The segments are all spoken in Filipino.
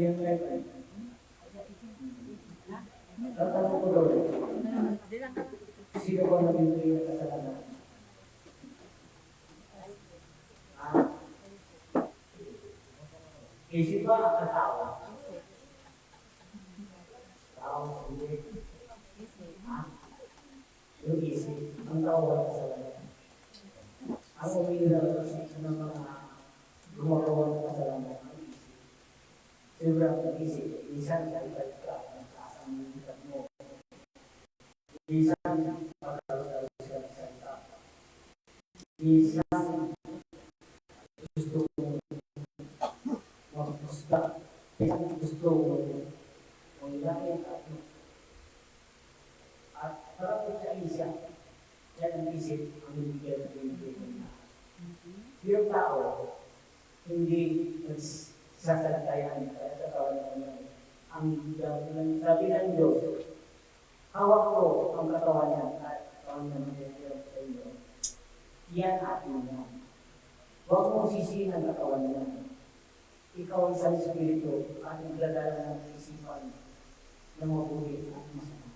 yung life. Tatanong ko daw, sino ba nabibigay ng kasalanan? Isip ba ang katawa? Tao, hindi. Yung isip, ang tao ba kasalanan? Ang umiiral ng mga gumagawa ng kasalanan ang isip. Siyempre ang isip, isang kalipat ka ng kasang nilipat mo. Isang pagkakaroon sa salita. Isang gusto mo magpusta. Isang gusto mo ilahin at parang sa isa, yan ang isip ang bibigyan ng bibigyan na. Yung tao, hindi sasalatayan kaya sa kawan niya. Ang sabi ng Diyos, hawak ko ang katawan niya at kawan niya magiging sa inyo. Yan atin niya. Huwag mong sisihin ang katawan niya. Ikaw ang isang espiritu at nagladala ng isipan ng mabuhi at masama.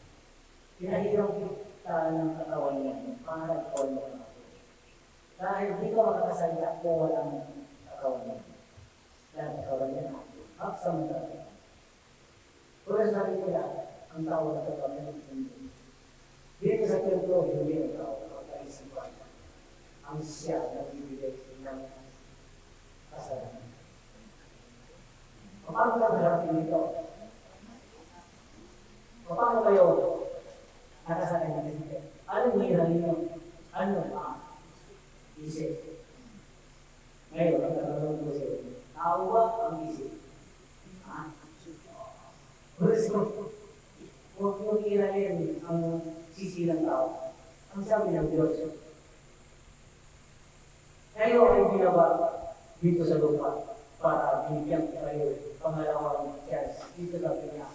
Pinahirang kita ng katawan niya para ikaw mo na. Dahil di ka makakasalita kung walang katawan niya. Dahil katawan niya na. Aksamata. Pero sabi ko yan, ang tao na katawan niya hindi. Dito sa templo, hindi ang tao ang kaisipan. Ang siya na bibigay ng kasalanan. Paano ka narating ito? Paano kayo nakasakay ng isip? Anong hirang ninyo? Ano isip? Ngayon, ang tatanong ko siya, tao ba ang isip? Huwag mo hirangin ang sisi ng tao. Ang sabi ng Diyos, kayo ay binaba dito sa lupa para bigyan kayo pangalawang chance. Dito sabi niya,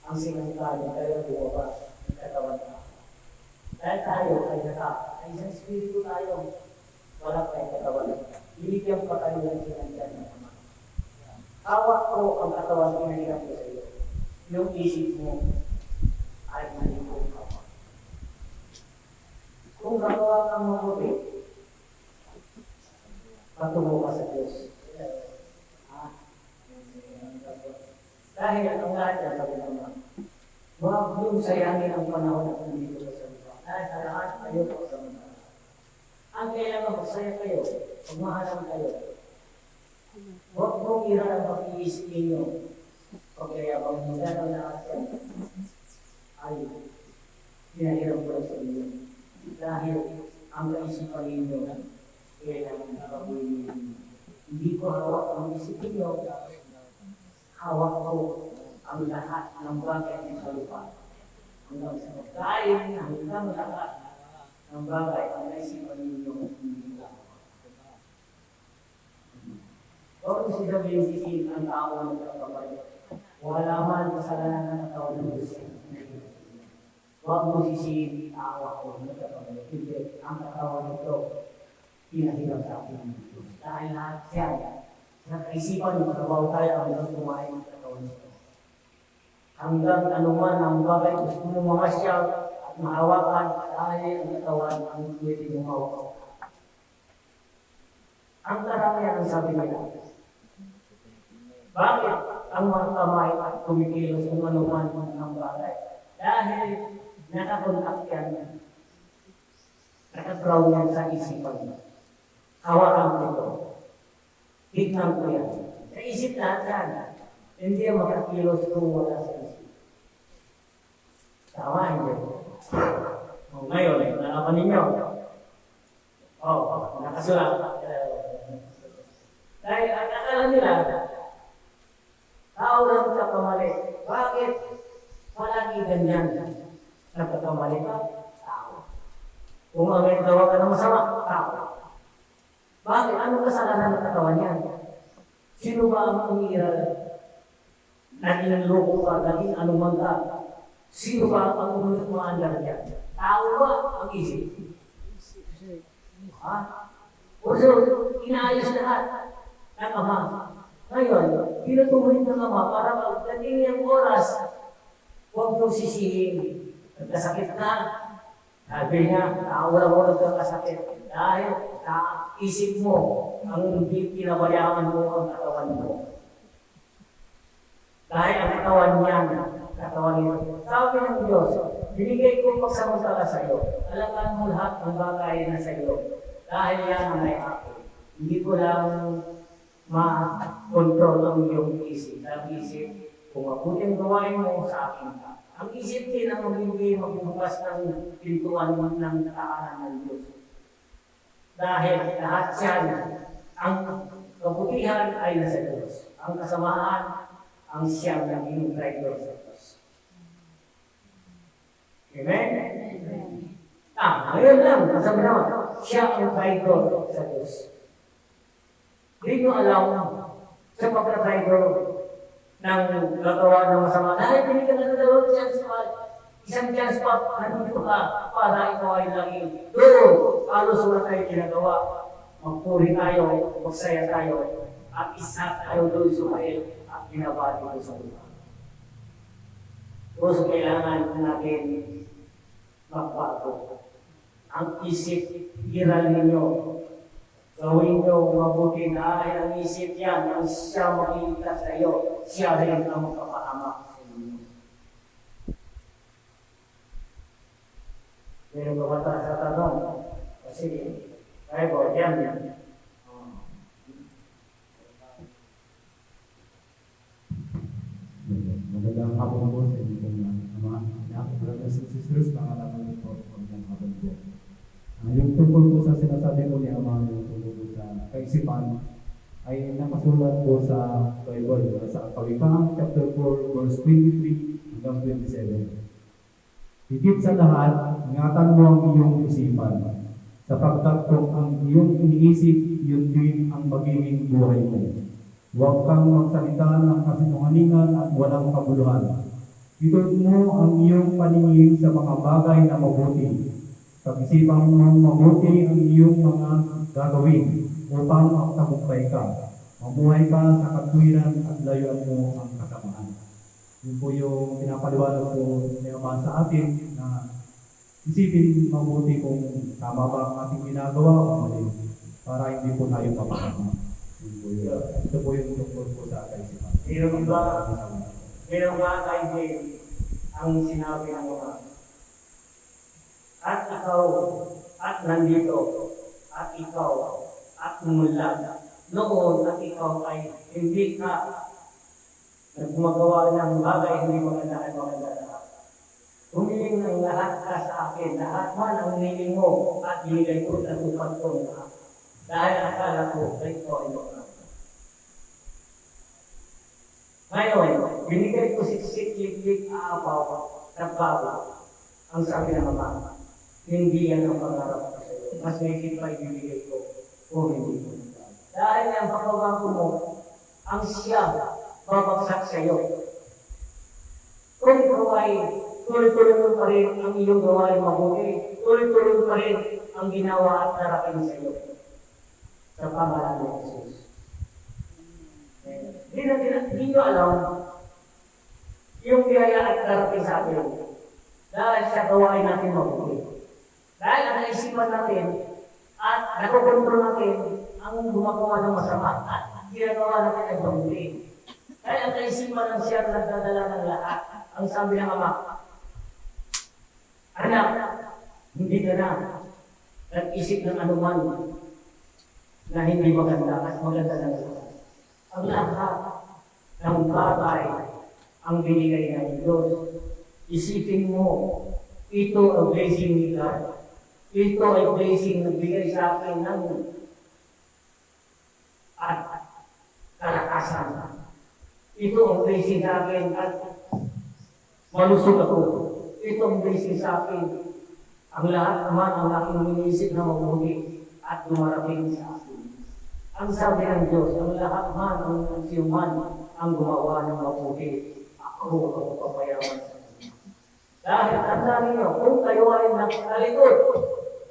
ang sinangkali kayo bumaba ng katawan na. Dahil tayo ay isang espiritu tayo, wala tayong katawan. Binigyan pa kayo ng sinangkali na naman. Hawak ko ang katawan pinahirap ko sa iyo. Yung isip mo ay malipong ka. Kung gagawa kang mabuti, patungo ka sa Diyos. Dahil ang lahat yan, sabi naman, huwag yung sayangin ang panahon na nandito sa salita. Dahil sa lahat, kayo po sa mga. Ang kailangan magsaya kayo, magmahalang kayo. Huwag mong iran ang pag-iisip ninyo. Pagkayabang mo na ang lahat yan, ay pinahiram ko sa inyo. Dahil ang kaisipan ninyo, kailangan nakabuhin ninyo. Hindi ko hawak ang isip ninyo. Hawak ko ang lahat ng bagay sa lupa. Hanggang sa pagkain, hanggang lahat ng bagay ang naisipan ninyo hindi lang. Huwag mo sabihin sisihin ang tao ng kapabalik. Wala man kasalanan ng tao ng Diyos. Huwag mo sisihin ang tao ako ng kapabalik. Hindi, ang katawan nito pinahirap sa akin ng Diyos. Dahil lahat siya, sa kaisipan mo, trabaho tayo hanggang kumain ng katawan nito. Hanggang anuman ang bagay, gusto mo mamasyal at mahawakan dahil ang katawan ang pwede mong hawak. Ang karamihan ang sabi nila, bakit ang mga kamay at kumikilos kung anuman ng bagay? Dahil nakakontak yan, nakaground yan sa isipan mo. Hawakan ko ito. Tignan ko yan. Sa isip lahat yan. Hindi ang makakilos kung wala sa isip. Tama, hindi. Ngayon, nalaman ninyo. Nakasulat. Dahil ang akala nila, tao lang kakamali. Bakit palagi ganyan? Nagkakamali ka? Tao. Kung ang gawa ka ng masama, tao. Bakit? Ano kasalanan ng katawan yan? Sino ba ang umiiral? Naging loko ka, naging anumang ka. Sino ba ang umaandar niya? Tao ba ang isip? O so, inaayos lahat ng Ama. Ngayon, pinutuloy ng Ama para pagdating niyang oras, huwag mong sisihin. Nagkasakit na. Sabi niya, nakawala-wala kang kasakit. Dahil sa isip mo, ang pinabayaan mo ang katawan mo. Dahil ang katawan niyan, katawan niyo. Sabi ng Diyos, binigay ko pagsamantala sa iyo. Alagaan mo lahat ng bagay na sa iyo. Dahil yan ang may akin. Hindi ko lang ma-control ang iyong isip. Ang isip, kung mabuting gawain mo sa akin ka. Ang isip din ang magbubukas ng pintuan ng taanan ng Diyos. Dahil lahat yan, ang kabutihan ay nasa Diyos. Ang kasamaan, ang siyang naging driver sa Diyos. Amen? Ngayon lang, sabi naman, siya ang driver sa Diyos. Hindi nyo alam sa pagka-driver ng gagawa ng masama. Dahil binigyan na dalawang chance pa, isang chance pa, nandito ka para ikaw ay laging. Doon, halos wala tayo ginagawa. Magpuri tayo, magsaya tayo, at isa tayo doon sumail at binabati ko sa lupa. So, kailangan natin magbago. Ang isip, iral ninyo. Gawin nyo mabuti dahil ang isip yan, ang siya makikita sa iyo, siya rin ang magpapahamak sa inyo. Meron ba bata sa tanong? Kasi, Bible, yan. Magandang hapon po sa inyo mga brothers and sisters, mga naman po. Magandang hapon po. Yung tungkol po sa sinasabi ko ni Ama, yung tungkol po sa kaisipan, ay nakasulat po sa Bible, sa Kawikaan, chapter 4, verse 23 hanggang 27. Higit sa lahat, ingatan mo ang iyong isipan, sapagkat kung ang iyong iniisip, yun din ang magiging buhay mo. Huwag kang magsalita ng kasinungalingan at walang kabuluhan. Ituloy mo ang iyong paningin sa mga bagay na mabuti. Pag-isipan mo mabuti ang iyong mga gagawin upang makatagumpay ka. Mabuhay ka sa katwiran at layuan mo ang kasamaan. Yun po yung pinapaliwanag po ni Ama sa atin na isipin mabuti kung tama ba ang ating ginagawa o mali para hindi po tayo mapakama. Ito po yung tungkol po sa kaisipan. Meron ba tayo ang sinabi ng Ama? At ikaw, at nandito, at ikaw, at mula noon, at ikaw ay hindi ka nagmagawa ng bagay hindi maganda at maganda lahat. Humiling ng lahat ka sa akin, lahat man ang hiling mo, at binigay ko at upad ko lahat. Dahil akala ko, ay ikaw ay maganda. Ngayon, binigay ko siklik aapaw, nagbago. Ang sabi ng Ama, hindi yan ang pangarap ko sa iyo. Mas may pa ibibigay ko kung hindi ko. Dahil ang pagbabago mo, ang siya babagsak sa iyo. Kung ikaw ay tuloy-tuloy mo pa rin ang iyong gawain mabuti, tuloy-tuloy mo pa rin ang ginawa at darapin sa iyo. Sa pangalan ng Jesus. Hindi nyo alam yung biyaya at darapin sa atin dahil sa gawain natin mabuti. Dahil ang naisipan natin at nakokontrol natin ang gumagawa ng masama at ginagawa natin ay mabuti. Dahil ang naisipan ng siya nagdadala ng lahat. Ang sabi ng Ama, anak, hindi ka na nag-isip ng anuman na hindi maganda at maganda ng lahat. Ang lahat ng bagay ang binigay ng Diyos. Isipin mo, ito ang blessing ni God. Ito ay blessing na bigay sa akin ng at kalakasan. Ito ang blessing sa akin at malusog ako. Ito ang blessing sa akin. Ang lahat naman ang aking iniisip na mabuti at dumarating sa akin. Ang sabi ng Diyos, ang lahat man, ang siyuman, ang gumawa ng mabuti. Ako ang papayaman sa inyo. Dahil tandaan ninyo, kung kayo ay nagkalikot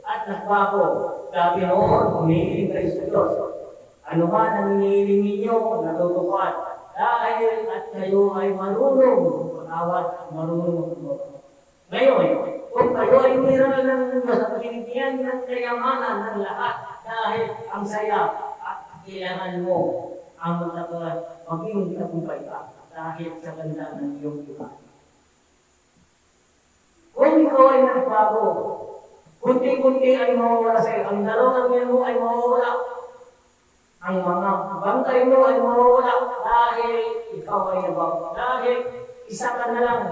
at nagbago, dati noon, humihiling kayo sa Diyos. Ano man ang hinihiling ninyo, natutupad. Dahil at kayo ay marunong magpatawad, marunong magpatawad. Ngayon, kung kayo ay niral ng binigyan ng kayamanan ng lahat dahil ang saya at kailangan mo ang maging tagumpay ka dahil sa ganda ng iyong buhay. Kung ikaw ay nagbago, kunti-kunti ay mawawala sa iyo. Ang dalawang mo ay mawawala. Ang mga bangkay mo ay mawawala dahil ikaw ay nabago. Dahil isa ka na lang,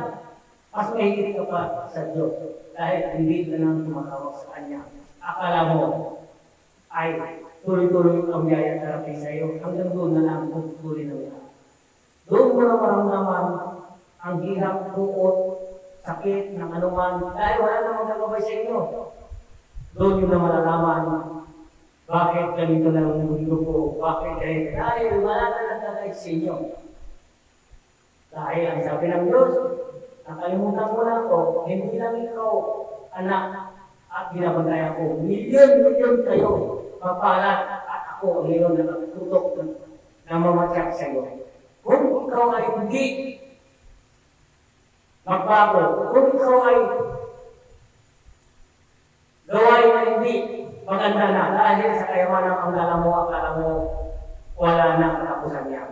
mas mahigit ka pa sa Diyos. Dahil hindi ka nang tumatawag sa Kanya. Akala mo ay tuloy-tuloy ang biyaya darating sa iyo. Hanggang doon na lang kung tuloy na yan. Doon mo na maramdaman ang hirap, buot, sakit ng anuman. Dahil wala namang nagabay sa inyo. Doon yun na malalaman. Bakit ganito na ang mundo ko? Bakit ganito? Dahil wala na nagkakait sa inyo. Dahil ang sabi ng Diyos, nakalimutan mo na ako, hindi lang ikaw, anak, at binabantayan ko. Milyon kayo, mapalat, at ako, ngayon nakatutok na mamatyak sa iyo. Kung ikaw ay hindi magbago, kung ikaw ay gawain na hindi maganda na dahil sa kayamanan ang akala mo wala na katapusan niya.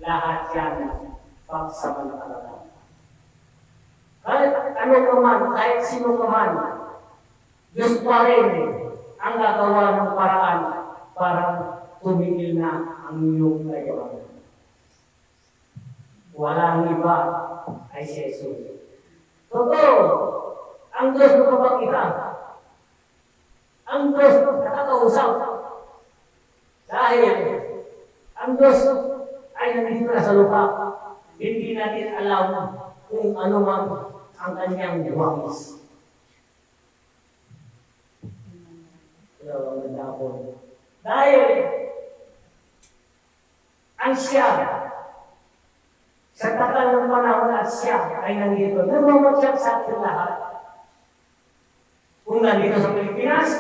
Lahat yan pagsamantala. Kahit ano ka man, kahit sino ka man, Diyos pa rin ang gagawa ng paraan para tumigil na ang iyong kayamanan. Walang iba ay si Jesus. Totoo, ang Diyos magpapakita. Ang Diyos nakakausap. Dahil ang Diyos ay nandito na sa lupa. Hindi natin alam kung ano man ang kanyang buwangis. Dahil ang siya sa tagal ng panahon at siya ay nandito, namamatyak sa ating lahat. Kung nandito sa Pilipinas,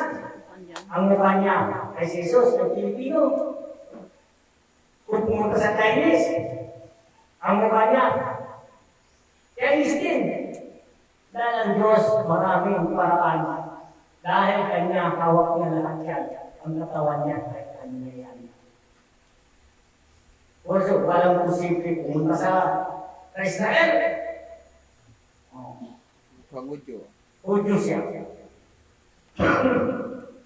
ang mukha niya ay si Jesus ng Pilipino. Kung pumunta sa Chinese, ang mukha niya Chinese din. Dahil ang Diyos maraming paraan. Dahil kanya hawak niya lahat yan. Ang katawan niya ay kanya yan. Also, walang posible pumunta sa Israel. Hudyo siya.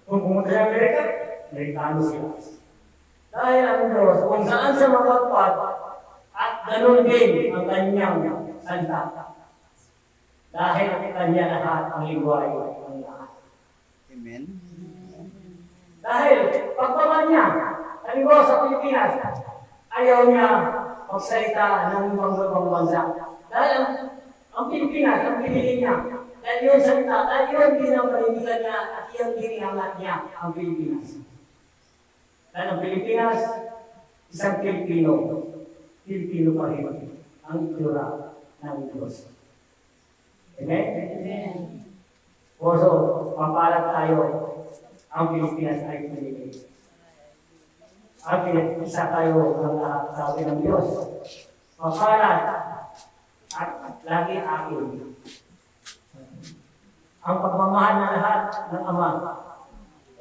Kung pumunta sa Amerika, Amerikano sila. Dahil ang Diyos, kung saan siya mapagpad, at ganun din ang kanyang salita. Dahil kanya lahat ang ligway ang lahat. Amen. Dahil pagpaman niya, halimbawa sa Pilipinas, ayaw niya magsalita ng ibang bansa. Dahil ang Pilipinas, ang pinili niya, dahil yung salita, dahil yun din ang panindigan niya at yun din ang lahat niya, ang Pilipinas. Dahil ang Pilipinas, isang Pilipino, Pilipino pa rin ang itura ng Diyos. Amen? Amen. Also, mapalat tayo, ang Pilipinas ay pinili. Isa tayo ng lahat, sabi ng Diyos. Mapalat at lagi akin. Ang pagmamahal ng lahat ng Ama.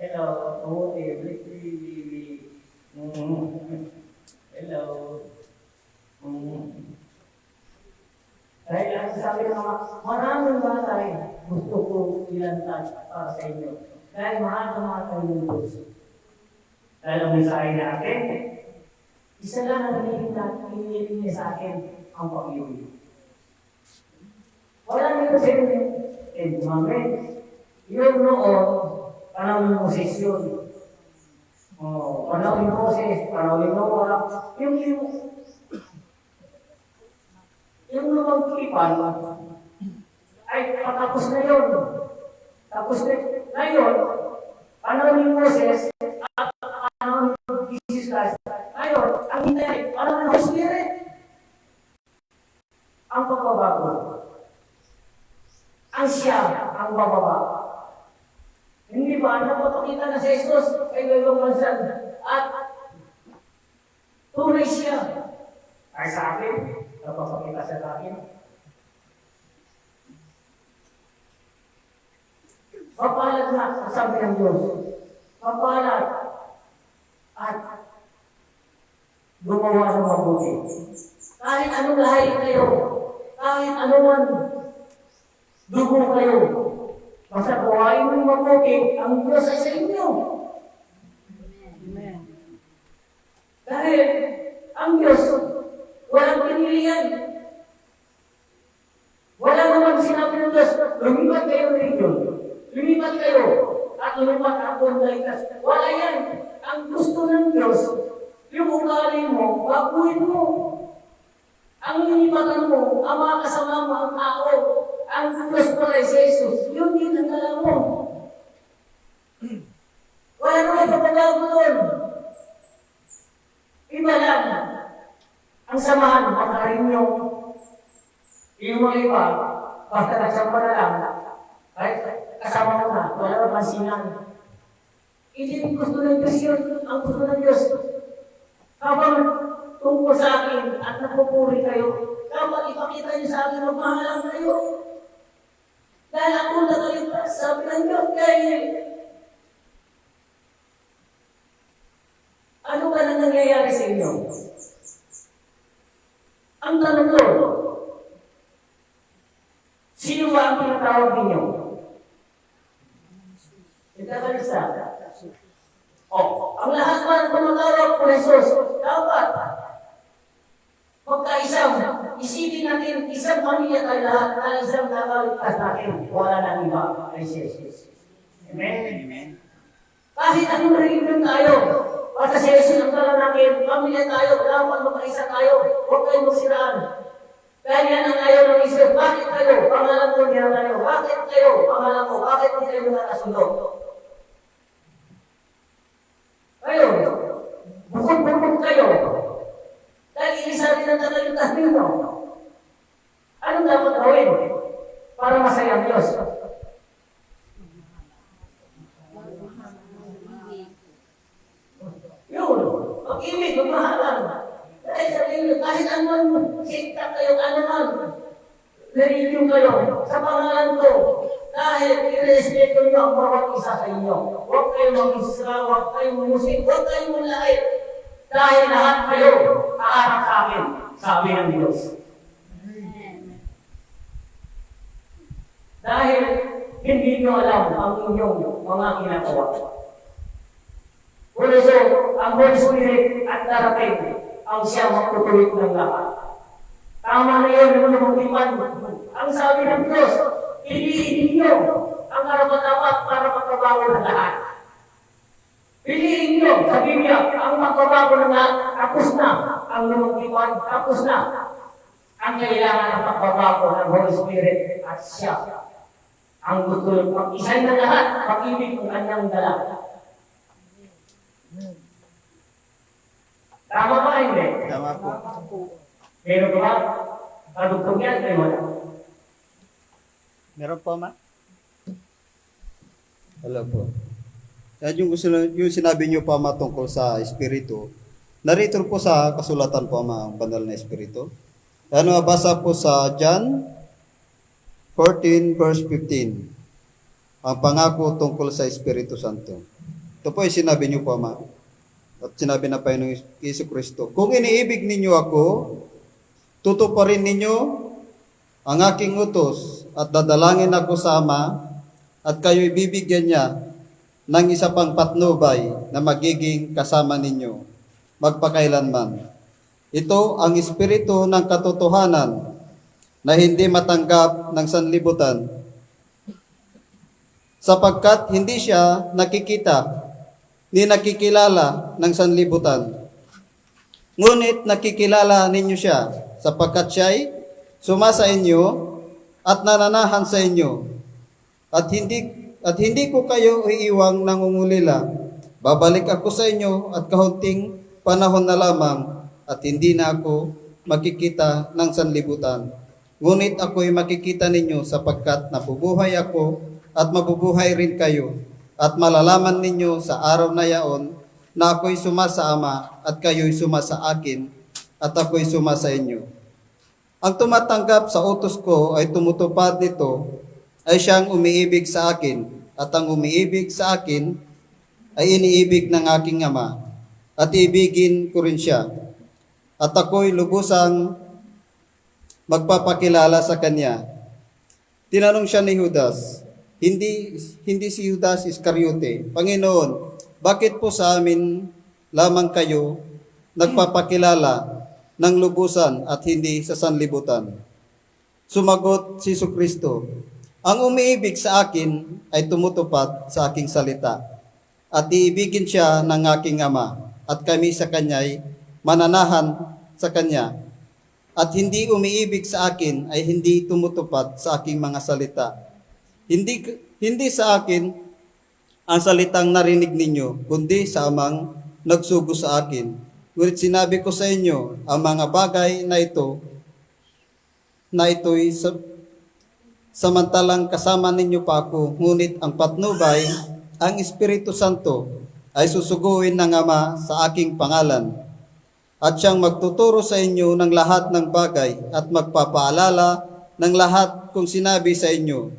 Hello. Hello. Dahil ang sabi ng mga maraming bagay gusto ko ilantad para sa inyo. Dahil mahal na mahal kayo ng Diyos. Dahil ang mensahe natin, isa lang ang hinihiling niya sa akin, ang pag-ibig. Wala nito sa inyo. Amen. Yun noon, panahon ng Moses yun. Panahon ng Moses, panahon ng Noah, yung lumang kipan, ay patapos na yun. Tapos na ngayon, panahon ng Moses, at panahon ng Jesus Christ. Ngayon, ang hindi, panahon ng Holy Spirit. Ang pagbabago. Ang siya, ang bababa. Hindi ba, napapakita na si Jesus kay Lelong Mansan at Tunay siya. Ay sa akin, napapakita siya sa akin. Mapalad na, ang sabi ng Diyos. Mapalad. At gumawa ng mabuti. Kahit anong lahi kayo, kahit anuman dugo kayo, basta buhayin mo mabuti, ang Diyos ay sa inyo. Amen. Dahil ang Diyos, walang pinilihan. Wala naman sinabi ng Diyos, lumipat kayo ng region. Lumipat kayo at lumipat ako ng ligtas. Wala yan. Ang gusto ng Diyos, yung ugali mo, baguhin mo. Ang linipatan mo, ang mga kasama mo, ang tao, ang Diyos pa rin si Jesus, yun din ang dala mo. Wala naman papabago doon. Iba lang. Ang samahan, makarin nyo. Yung mga iba, basta nagsama na lang, kahit kasama mo na, wala na pansinan. Hindi yung gusto ng Diyos yun, ang gusto ng Diyos. Habang tungkol sa akin at napupuri kayo, dapat ipakita niyo sa akin, magmahalang kayo. Dahil ako nakaligtas, sabi ng Diyos, dahil ano ba na nangyayari sa inyo? Ang tanong ko, sino ba ang tinatawag ninyo? Itagalisa. Ang lahat man tumatawag po Jesus, dapat magkaisang, isipin natin, isang pamilya tayo lahat na isang nakaligtas natin. Wala nang iba ay Jesus. Amen? Kahit anong religion tayo, basta si Jesus ang tala natin, pamilya tayo, dapat magkaisa tayo, huwag kayong magsiraan. Dahil yan ang ayaw ng Israel. Bakit kayo? Pangalan ko niya tayo. Bakit kayo? Pangalan ko. Bakit hindi kayo nakasundo? Kayo, bukod-bukod kayo. Dahil isa rin ang tagalitas ninyo. Anong dapat gawin para masaya ang Diyos? Yun, pag-ibig, magmahalan. Dahil sabihin nyo, kahit anuman, sikta kayo, anuman, religion kayo, sa pangalan ko, dahil i-respeto nyo ang bawat isa sa inyo. Huwag kayong mag-isra, huwag kayong musik, huwag kayong malait. Dahil lahat kayo, aarap sa akin, sabi ng Diyos. Dahil hindi nyo alam ang inyong mga ginagawa. Por eso, ang Holy Spirit at darating ang siya magtutuloy ng lahat. Tama na yun, lumulubipan. Ang sabi ng Diyos, piliin niyo ang karapat-dapat para magbabago ng lahat. Piliin niyo sa Biblia ang magbabago ng lahat. Tapos na ang lumulubipan, tapos na ang kailangan ng pagbabago ng Holy Spirit at siya. Ang gusto mag-isay na lahat, pag-ibig ang kanyang dala. Tama ba hindi? Tama po. Meron ba? Kadugtong yan, kayo wala. Meron po, ma? Hello po. Yan yung sinabi niyo pa ma tungkol sa Espiritu. Narito po sa kasulatan po ma ang banal na Espiritu. Ano, basa po sa John 14 verse 15. Ang pangako tungkol sa Espiritu Santo. Ito po yung sinabi niyo po ma. At sinabi na pa ng Yesu Kristo, kung iniibig ninyo ako, tutuparin ninyo ang aking utos at dadalangin ako sa Ama at kayo'y bibigyan niya ng isa pang patnubay na magiging kasama ninyo magpakailanman. Ito ang espiritu ng katotohanan na hindi matanggap ng sanlibutan sapagkat hindi siya nakikita ni nakikilala ng sanlibutan. Ngunit nakikilala ninyo siya sapagkat siya'y sumasa inyo at nananahan sa inyo. At hindi ko kayo iiwang nangungulila. Babalik ako sa inyo at kahunting panahon na lamang at hindi na ako makikita ng sanlibutan. Ngunit ako'y makikita ninyo sapagkat nabubuhay ako at mabubuhay rin kayo. At malalaman ninyo sa araw na yaon na ako'y suma sa Ama at kayo'y suma sa akin at ako'y suma sa inyo. Ang tumatanggap sa utos ko ay tumutupad nito ay siyang umiibig sa akin at ang umiibig sa akin ay iniibig ng aking Ama at ibigin ko rin siya. At ako'y lubusang magpapakilala sa kanya. Tinanong siya ni Judas, hindi si Judas Iscariote, Panginoon, bakit po sa amin lamang kayo nagpapakilala ng lubusan at hindi sa sanlibutan? Sumagot si Jesucristo, ang umiibig sa akin ay tumutupad sa aking salita at iibigin siya ng aking Ama at kami sa kanya'y mananahan sa kanya. At hindi umiibig sa akin ay hindi tumutupad sa aking mga salita. Hindi sa akin ang salitang narinig ninyo, kundi sa Amang nagsugo sa akin. Ngunit sinabi ko sa inyo, ang mga bagay na ito'y samantalang kasama ninyo pa ako, ngunit ang patnubay, ang Espiritu Santo, ay susuguin ng Ama sa aking pangalan. At siyang magtuturo sa inyo ng lahat ng bagay at magpapaalala ng lahat kung sinabi sa inyo.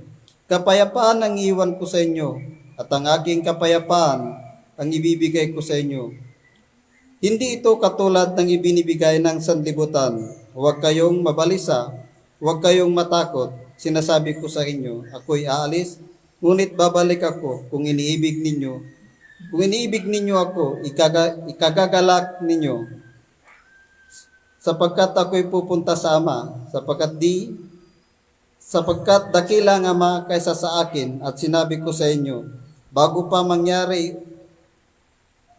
Kapayapaan ang iwan ko sa inyo at ang aking kapayapaan ang ibibigay ko sa inyo. Hindi ito katulad ng ibinibigay ng sanlibutan. Huwag kayong mabalisa, huwag kayong matakot. Sinasabi ko sa inyo, ako'y aalis, ngunit babalik ako kung iniibig ninyo. Kung iniibig ninyo ako, ikagagalak ninyo. Sapagkat ako'y pupunta sa Ama, sapagkat dakila ang Ama kaysa sa akin, at sinabi ko sa inyo, bago pa mangyari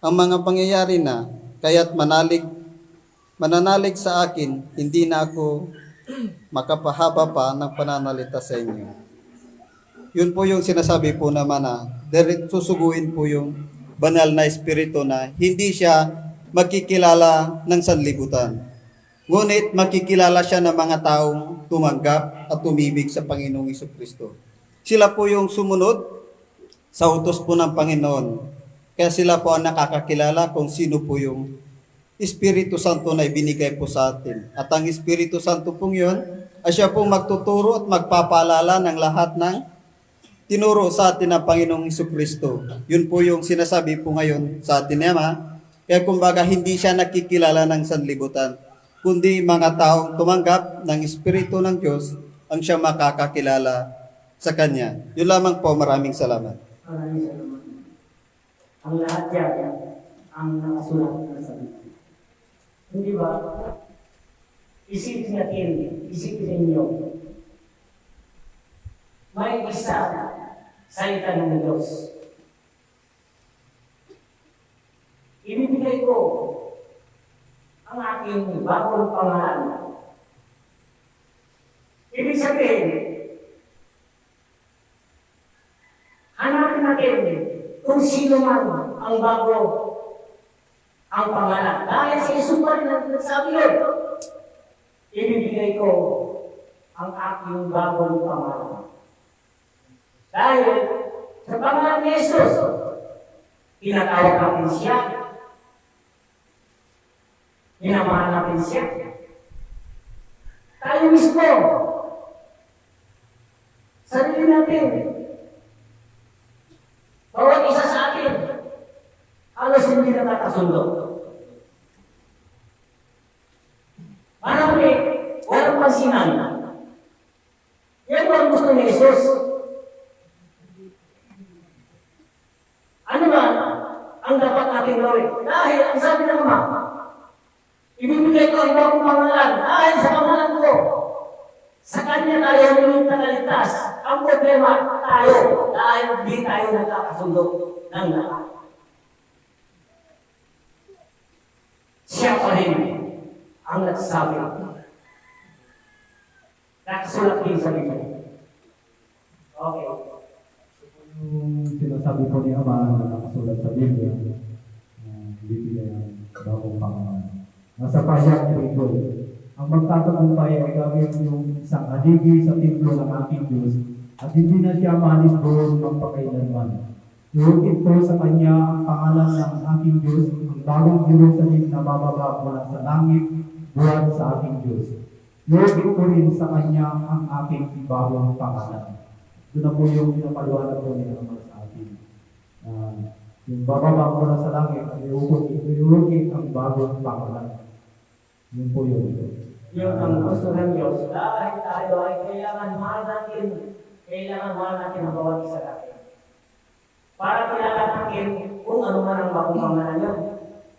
ang mga pangyayari na, kaya't mananalig sa akin, hindi na ako makapahaba pa ng pananalita sa inyo. Yun po yung sinasabi po naman na susuguin po yung banal na espiritu na hindi siya magkikilala ng sanlibutan. Ngunit makikilala siya ng mga taong tumanggap at tumibig sa Panginoong Jesucristo. Sila po yung sumunod sa utos po ng Panginoon. Kaya sila po ang nakakakilala kung sino po yung Espiritu Santo na ibinigay po sa atin. At ang Espiritu Santo pong yun, ay siya pong magtuturo at magpapaalala ng lahat ng tinuro sa atin ng Panginoong Jesucristo. Yun po yung sinasabi po ngayon sa atin, Ama. Kaya kumbaga hindi siya nakikilala ng sanlibutan, kundi mga taong tumanggap ng Espiritu ng Diyos ang siya makakakilala sa Kanya. Yun lamang po, maraming salamat. Maraming salamat. Ang lahat yan, ang nakasulat na sa Biblia. Hindi ba? Isipin ninyo, may isa salita ng Diyos. Ibibigay ko ang aking bagong pangalan. Ibig sabihin, hanapin natin kung sino man ang bago ang pangalan. Dahil si Jesus pa rin ang nagsabi yun, ibibigay ko ang aking bagong pangalan. Dahil sa pangalan ni Jesus, tinatawag natin siya, minamahal natin siya. Tayo mismo, sarili natin, bawat isa sa atin, halos hindi nakakasundo. Marami, walang pansinan. Yan ang gusto ni Jesus. Ano ba ang dapat natin gawin? Dahil ang sabi ng Ama, ibibigay ko ang bagong pangalan dahil sa pangalan ko. Sa Kanya tayo humingi na naligtas. Ang problema tayo dahil hindi tayo nagkakasundo ng lahat. Siya pa rin ang nagsabi. Nakasulat din sa Biblia. Okay. Yung sinasabi po ni Ama na nakasulat sa Biblia, bibigay ang bagong pangalan. Nasa pahayag ito, ang magtatagumpay ay gawin yung isang haligi sa templo ng aking Diyos at hindi na siya manis doon magpakailanman. Iukit ko sa Kanya ang pangalan ng aking Diyos, ang bagong Jerusalem na bababa mula sa langit, buwan sa aking Diyos. Iukit ko rin sa Kanya ang aking bagong pangalan. Ito na po yung pinapaliwanag po niya naman sa atin. Yung bababa mula sa langit, iukit ang bagong pangalan. Yun po yun. Yun ang gusto ng Diyos. Dahil tayo ay kailangan mahal natin ang bawat isa natin. Para kilala natin kung ano man ang bagong pangalan yun.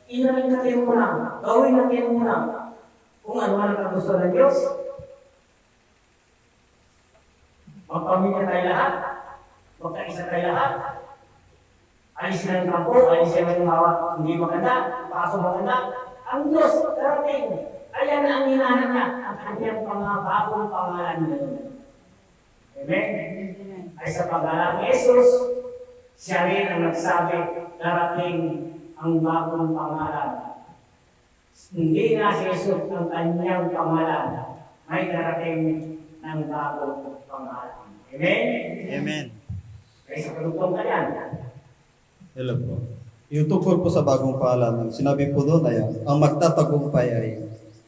Inamin natin muna, gawin natin muna kung ano man ang gusto ng Diyos. Magpamilya tayo lahat, magkaisa tayo lahat, alisin na yung kampo, alisin na yung hawak, hindi maganda, paso maganda. Ang Diyos, darating, ayan ang hinahanap niya, ang kanyang bagong pangalan niya. Amen? Ay sa pag-alala ni Jesus, siya rin ang nagsabi, darating ang bagong pangalan. Hindi na si Jesus ang kanyang pangalan, may darating ng bagong pangalan. Amen? Amen. Ay sa pagdugtong ka yan. Hello po. Yung tungkol po sa bagong pangalan, sinabi po doon ay ang magtatagumpay ay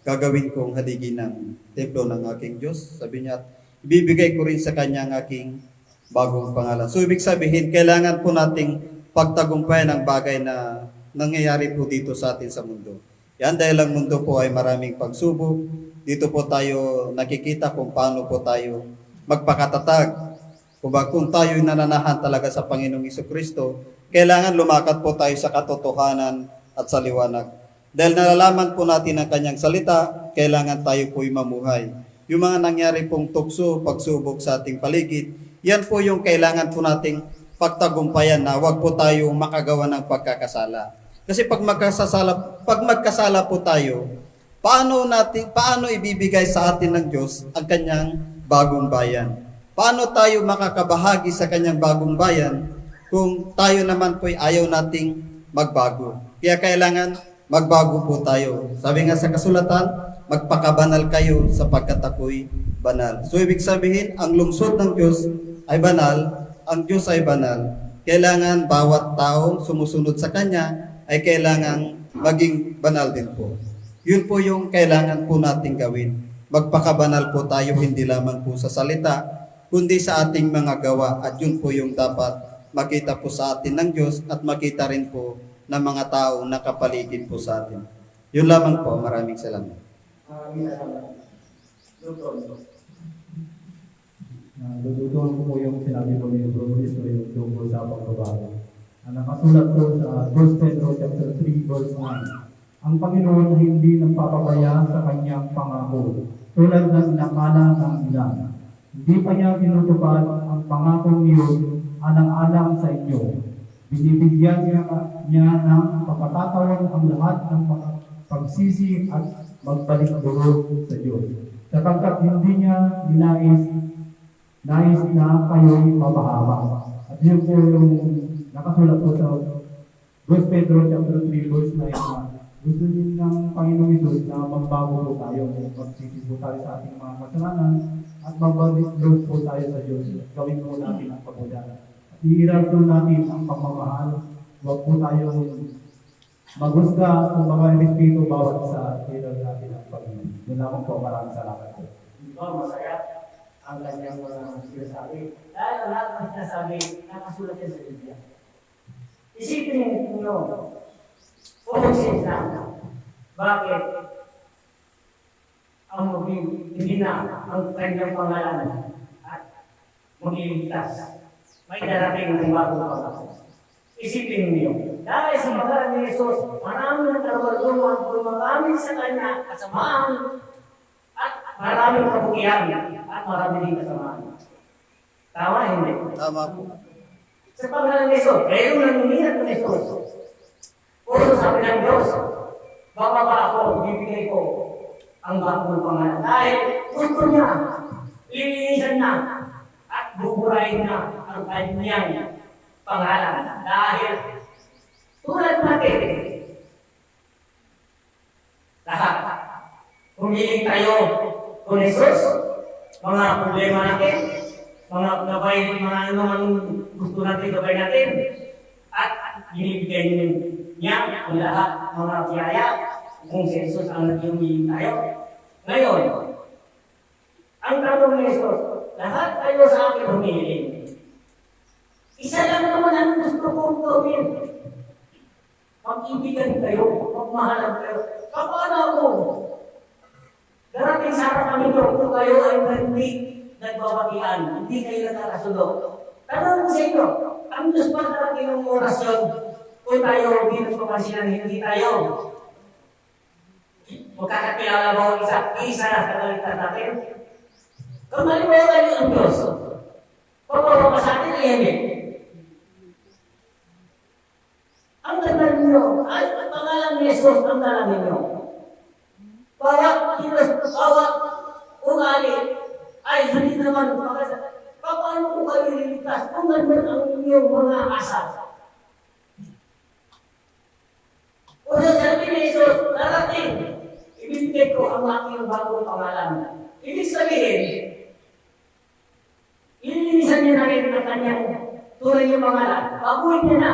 gagawin kong haligi ng templo ng aking Diyos. Sabi niya, ibibigay ko rin sa kanya ang aking bagong pangalan. So, ibig sabihin, kailangan po nating pagtagumpayan ang bagay na nangyayari po dito sa atin sa mundo. Yan dahil ang mundo po ay maraming pagsubok. Dito po tayo nakikita kung paano po tayo magpakatatag. Kung tayo nananahan talaga sa Panginoong Jesucristo, kailangan lumakad po tayo sa katotohanan at sa liwanag. Dahil nalalaman po natin ang kanyang salita, kailangan tayo po'y mamuhay. Yung mga nangyari pong tukso, pagsubok sa ating paligid, yan po yung kailangan po nating pagtagumpayan na huwag po tayo makagawa ng pagkakasala. Kasi pag magkasala po tayo, paano ibibigay sa atin ng Diyos ang kanyang bagong bayan? Paano tayo makakabahagi sa kanyang bagong bayan kung tayo naman po'y ayaw nating magbago? Kaya kailangan magbago po tayo. Sabi nga sa kasulatan, magpakabanal kayo sapagkat ako'y banal. So ibig sabihin, ang lungsod ng Diyos ay banal, ang Diyos ay banal. Kailangan bawat taong sumusunod sa Kanya ay kailangan maging banal din po. Yun po yung kailangan po nating gawin. Magpakabanal po tayo hindi lamang po sa salita, kundi sa ating mga gawa. At yun po yung dapat makita po sa atin ng Diyos at makita rin po ng mga tao na kapaligid po sa atin. Yun lamang po. Maraming salamat. Dudutuan ko po yung sinabi ko ni Bro Cristo yung tungkol sa pagbabago. Nakasulat po sa 1 Pedro chapter 3 verse 9. Ang Panginoon hindi nagpapabaya sa kanyang pangako, tulad ng nakala ng ilan. Hindi pa niya tinutupad ang pangako niyon alang-alang sa inyo. Binibigyan niya ng papatatawag ang lahat ng pagsisi at magbalik loob sa Diyos. Sapagkat hindi niya nais na kayo'y mapahama. At yun po yung nakasulat po sa 1 Pedro chapter 3 verse 9 na gusto din ng Panginoong Isus na magbago po tayo, magsisi po tayo sa ating mga kasalanan at magbalik loob po tayo sa Diyos. Gawin po natin ang pagbudan. Iirap po natin ang pagmamahal. Huwag po tayo maghusga kung mga respeto bawat sa hirap natin ang Panginoon. Yun lamang po, maraming salamat po. Masaya ang kanyang mga sinasabi. Dahil ang lahat ng sinasabi, nakasulat yan sa Biblia. Isipin ninyo, kung sila, bakit ang hindi na ang kanyang pangalan at magliligtas. May darating ng bagong pangalan. Isipin niyo, dahil sa pangalan ni Jesus, marami ng karumalduman gumagamit sa kanya kasamaan at maraming kabukihan at marami din kasamaan. Tama, hindi? Tama po. Sa pangalan ni Jesus, kayo nanuninat ng Jesus. Puro sabi ng Diyos, bababa ako, bibigay ko ang bagong pangalan. Dahil gusto niya, lilinisan na at buburahin na ang kanyang pangalan. Dahil tulad natin, lahat, humiling tayo kung Jesus, mga problema natin, mga gabay, mga ano man gusto natin gabay natin, At binibigay niya ang lahat mga biyaya kung si Jesus ang naging tayo. Ngayon, ang tanong ni Jesus, lahat kayo sa akin humihiling. Isa lang naman ang gusto kong gawin. Mag-ibigan kayo, magmahalan kayo. Paano ako? Darating sa harapan ninyo kung kayo ay hindi nagbabagian, hindi kayo nagkakasunod. Tanong ko sa inyo, ang Diyos ba darating ng orasyon kung tayo hindi nagpapansinan, hindi tayo? Magkakakilala ba ang isa na kagalitan natin? Kung malibawa kayo ang Diyos, papawa ka sa atin ay hindi. Ang ganda ninyo, ay pangalan ni Jesus ang dala ninyo. Bawat ugali ay hindi naman maganda. Paano ko kayo liligtas kung ganda ang inyong mga asal? O sabi ni Jesus, darating, ibibigay ko ang aking bagong pangalan. Ibig sabihin, ilinisan niya na rin ang kanyang tunay niyang pangalan. Baguhin niya na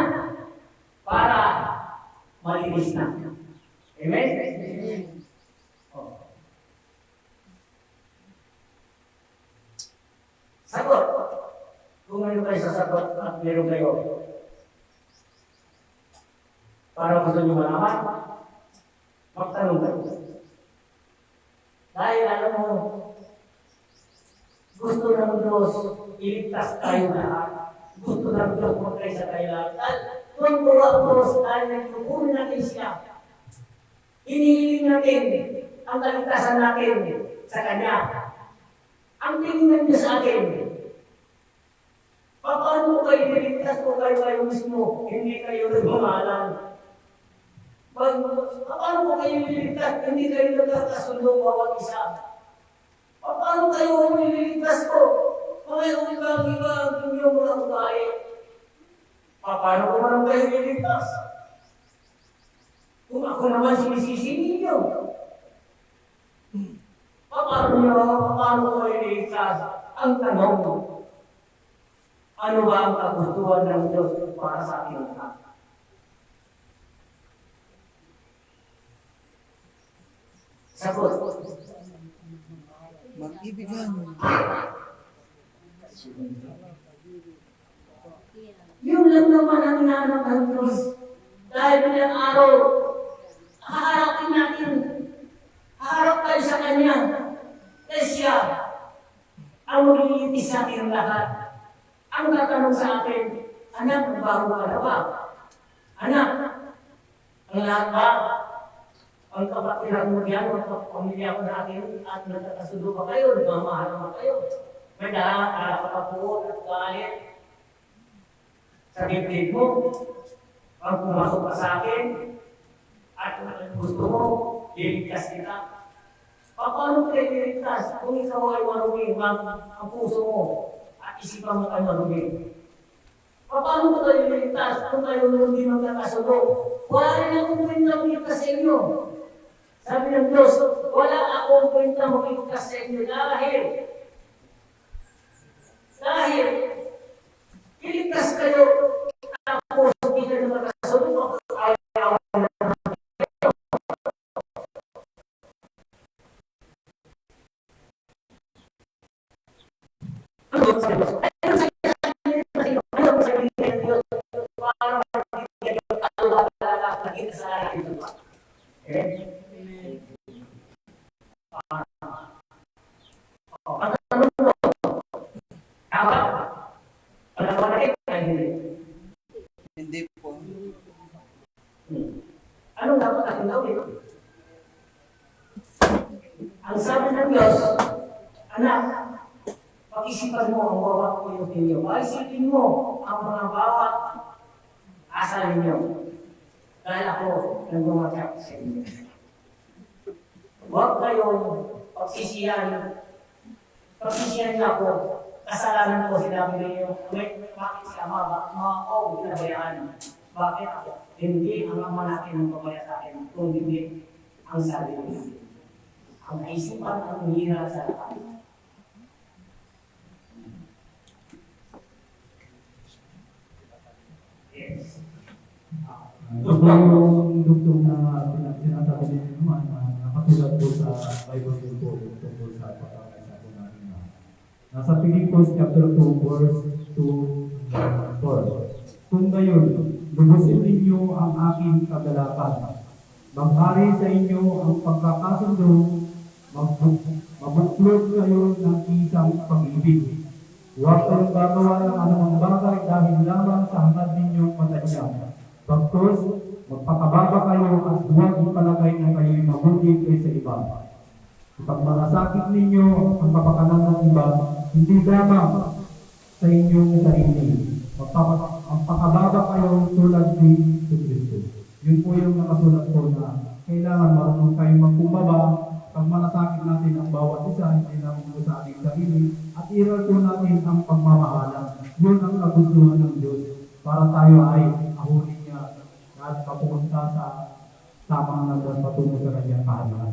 para malinis na. Amen? Oh. Sagot. Kung ngayon kayo sasagot at meron kayo, para gusto niyo malaman, magtanong kayo. Dahil alam mo, gusto ng Diyos iligtas tayo lahat. Gusto ng Diyos magkaisa tayo lahat. Kung buwa ang Diyos dahil nagtukunin natin siya, inihiling natin ang kaligtasan natin sa Kanya. Ang tingin ng Diyos sa atin, paano ko kayo niligtas kung kayo mismo, hindi kayo nagmamahalan? Paano ko kayo niligtas, hindi kayo nagkakasundo bawat isa? Paano kayo niligtas ko? Mayroon ibang-iba ang inyong mga ugali. Paano ko naman kayo niligtas? Kung ako naman sinisisi ninyo. Paano ko kayo niligtas? Ang tanong, ano ba ang kagustuhan ng Diyos para sa ating lahat? Sagot. Mag-ibigan. Yun lang naman ang hinahanap ng Diyos. Dahil bilang araw, haharapin natin. Haharap tayo sa Kanya. Dahil siya ang maglilitis sa ating lahat. Ang tatanong sa atin, anak, bago ka na ba? Anak, ang lahat ba? Ang kapatiran mo diyan, ang pamilya ko natin, at nagkakasundo ba kayo, nagmamahal ba kayo? May nakakapapuot at galit sa dibdib mo, ang pumasok ka sa akin, at gusto mo, liligtas kita. Paano kayo liligtas kung ikaw ay marumi ang puso mo at isipan mo ay marumi? Paano ko kayo liligtas kung kayo hindi magkakasundo? Wala rin akong kwenta magligtas sa inyo. Sabi ng Diyos, wala akong kwenta magligtas sa inyo dahil iligtas kayo tapos hindi kayo magkakasundo. Hindi po. Anong dapat natin gawin? Ang sabi ng Diyos, anak, pag-isipan mo ang bawat kilos ninyo. Paisipin mo ang mga bawat asal ninyo. Dahil ako nagmamatyak sa inyo. Huwag kayong pagsisiyan. Pagsisiyan niya ako. Kasalanan ko sinabi ninyo. Bakit si Ama? Ako, pinabayaan. Bakit ako? Hindi ang Ama natin ang pabaya sa akin. Kung hindi ang sarili natin. Ang kaisipan ang hira sa akin. Yes. Ito po yung dugtong na sinasabi din naman na nakasulat po sa Bible din po tungkol sa pagkakaisa po natin na nasa Philippians chapter 2 verse 2 4. Kung gayon, lubusin ninyo ang aking kagalakan. Maghari sa inyo ang pagkakasundo, mabuklod kayo ng isang pag-ibig. Huwag kayong gagawa ng anumang bagay dahil lamang sa hangad ninyong matanya. Bagkus, magpakababa kayo at huwag ipalagay na kayo'y mabuti kaysa iba. Kapag malasakit ninyo ang kapakanan ng iba, hindi lamang sa inyong sarili. Magpakababa kayo tulad ni Kristo. Yun po yung nakasulat po na kailangan marunong kayong magkumbaba. Pag malasakit natin ang bawat isa, hindi naman po sa ating sarili, at iral po natin ang pagmamahalan. Yun ang kagustuhan ng Diyos para tayo ay ahulin niya at papunta sa tamang nagdan patungo sa kanyang kahanan.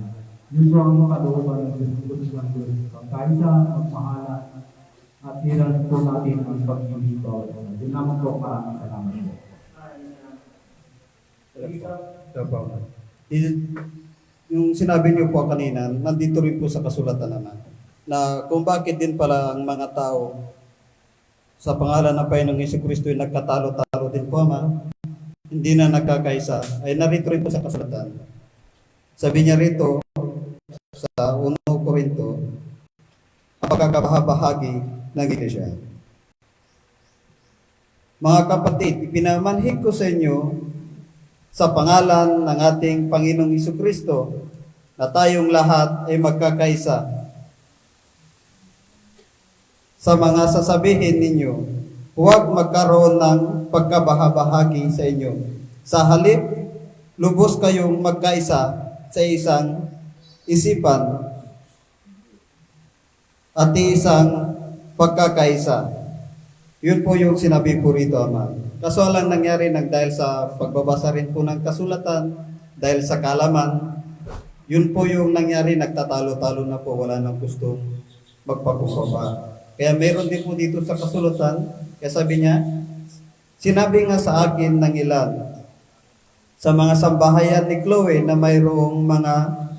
Yun po ang makalooban ng Diyos, gusto ng Diyos. Pagkaisa, magmahalan, at iral po natin ang pag-ibig bawat isa. Yun naman po, maraming salamat po. Yung sinabi niyo po kanina, nandito rin po sa kasulatan naman, na kung bakit din pala ang mga tao sa pangalan ng Panginoong Jesucristo ay nagkatalo-talo din po, hindi na nagkakaisa, ay narito rin po sa kasulatan. Sabi niya rito sa 1 Corinto, ang pagkakabahagi ng Iglesia. Mga kapatid, ipinamanhig ko sa inyo sa pangalan ng ating Panginoong Jesucristo na tayong lahat ay magkakaisa. Sa mga sasabihin ninyo, huwag magkaroon ng pagkabahabahagi sa inyo. Sa halip, lubos kayong magkaisa sa isang isipan at isang pagkakaisa. Yun po yung sinabi po rito, Ama. Kaso lang nangyari dahil sa pagbabasa rin po ng kasulatan, dahil sa kalaman, yun po yung nangyari, nagtatalo-talo na po, wala nang gustong magpakumbaba. Kaya meron din po dito sa kasulatan, kaya sabi niya, sinabi nga sa akin ng ilan, sa mga sambahayan ni Chloe na mayroong mga